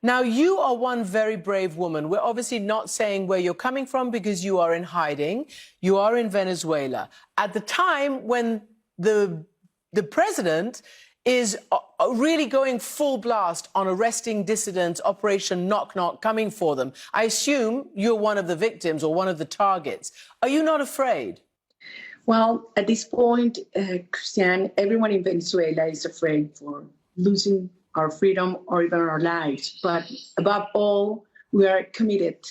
Now, you are one very brave woman. We're obviously not saying where you're coming from because you are in hiding. You are in Venezuela. At the time when the president is really going full blast on arresting dissidents, Operation Knock Knock, coming for them. I assume you're one of the victims or one of the targets. Are you not afraid? Well, at this point, Christiane, everyone in Venezuela is afraid for losing our freedom or even our lives. But above all, we are committed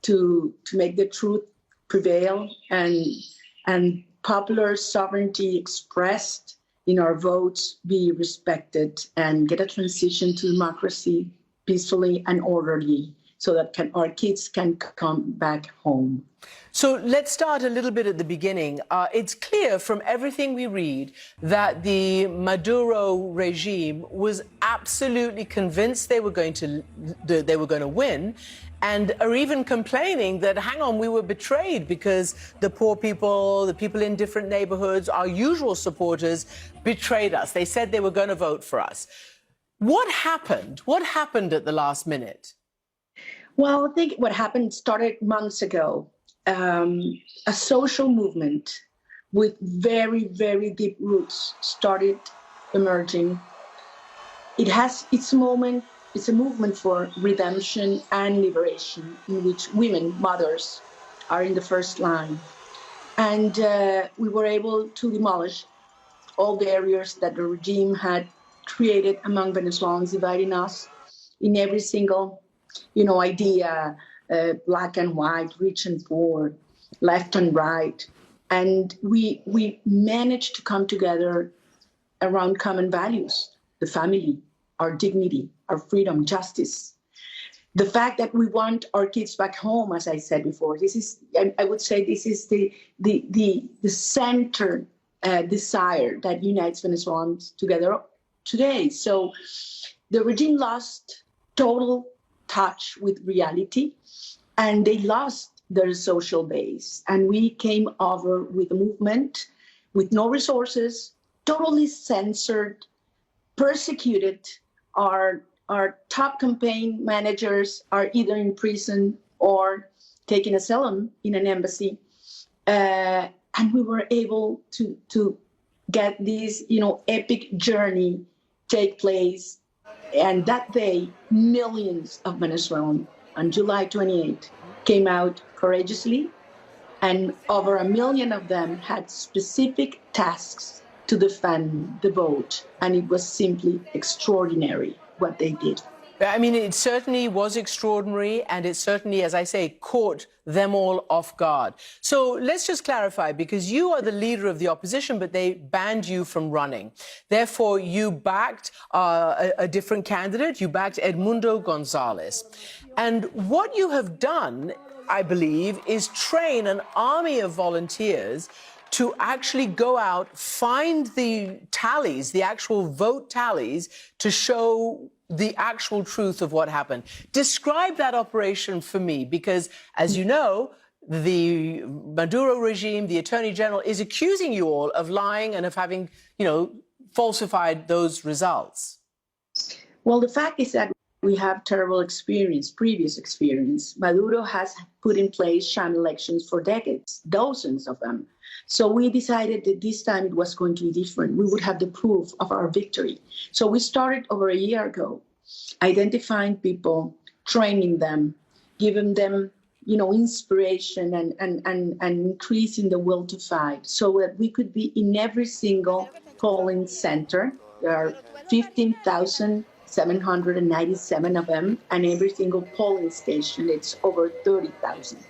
to make the truth prevail and popular sovereignty expressed in our votes be respected and get a transition to democracy peacefully and orderly so that our kids can come back home. So let's start a little bit at the beginning. It's clear from everything we read that the Maduro regime was absolutely convinced they were going to win, and are even complaining that, hang on, we were betrayed because the poor people, the people in different neighborhoods, our usual supporters, betrayed us. They said they were going to vote for us. What happened? What happened at the last minute? Well, I think what happened started months ago. A social movement with very, very deep roots started emerging. It has its moment. It's a movement for redemption and liberation in which women, mothers, are in the first line. And we were able to demolish all the barriers that the regime had created among Venezuelans, dividing us in every single, idea, black and white, rich and poor, left and right. And we managed to come together around common values, the family, our dignity, our freedom, justice. The fact that we want our kids back home, as I said before, I would say this is the center desire that unites Venezuelans together today. So the regime lost total touch with reality, and they lost their social base. And we came over with a movement with no resources, totally censored, persecuted. Our top campaign managers are either in prison or taking asylum in an embassy. And we were able to get this, epic journey take place. And that day, millions of Venezuelans on July 28 came out courageously, and over 1 million of them had specific tasks to defend the vote. And it was simply extraordinary what they did. I mean, it certainly was extraordinary, and it certainly, as I say, caught them all off guard. So let's just clarify, because you are the leader of the opposition, but they banned you from running. Therefore, you backed a different candidate. You backed Edmundo Gonzalez. And what you have done, I believe, is train an army of volunteers to actually go out, find the tallies, the actual vote tallies, to show the actual truth of what happened. Describe that operation for me, because, as you know, the Maduro regime, the Attorney General, is accusing you all of lying and of having, falsified those results. Well, the fact is that we have terrible experience, previous experience. Maduro has put in place sham elections for decades, dozens of them. So we decided that this time it was going to be different. We would have the proof of our victory. So we started over a year ago, identifying people, training them, giving them, inspiration and increasing the will to fight, so that we could be in every single polling center. There are 15,797 of them, and every single polling station, it's over 30,000.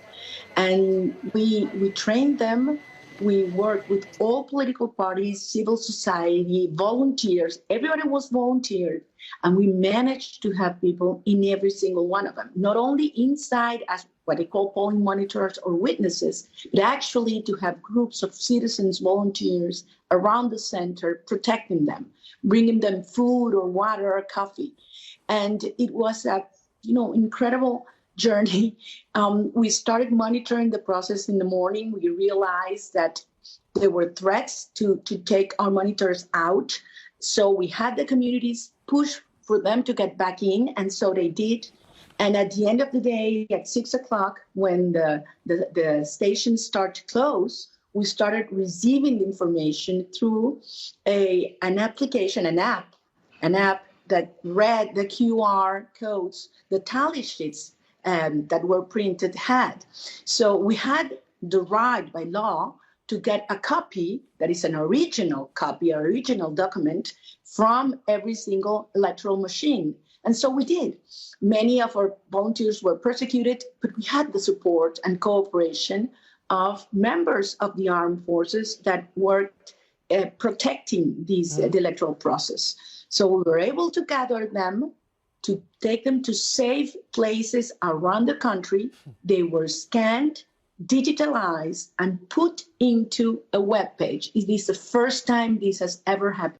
And we trained them. We worked with all political parties, civil society, volunteers. Everybody was volunteered. And we managed to have people in every single one of them, not only inside as what they call polling monitors or witnesses, but actually to have groups of citizens, volunteers around the center, protecting them, bringing them food or water or coffee. And it was a, incredible journey. We started monitoring the process in the morning. We realized that there were threats to take our monitors out. So we had the communities push for them to get back in, and so they did. And at the end of the day, at 6 o'clock, when the stations start to close, we started receiving the information through an application, an app that read the QR codes, the tally sheets that were printed had. So we had the right by law to get a copy that is an original copy, an original document from every single electoral machine. And so we did. Many of our volunteers were persecuted, but we had the support and cooperation of members of the armed forces that were protecting the electoral process. So we were able to gather them, to take them to safe places around the country. They were scanned, digitalized, and put into a web page. It is the first time this has ever happened.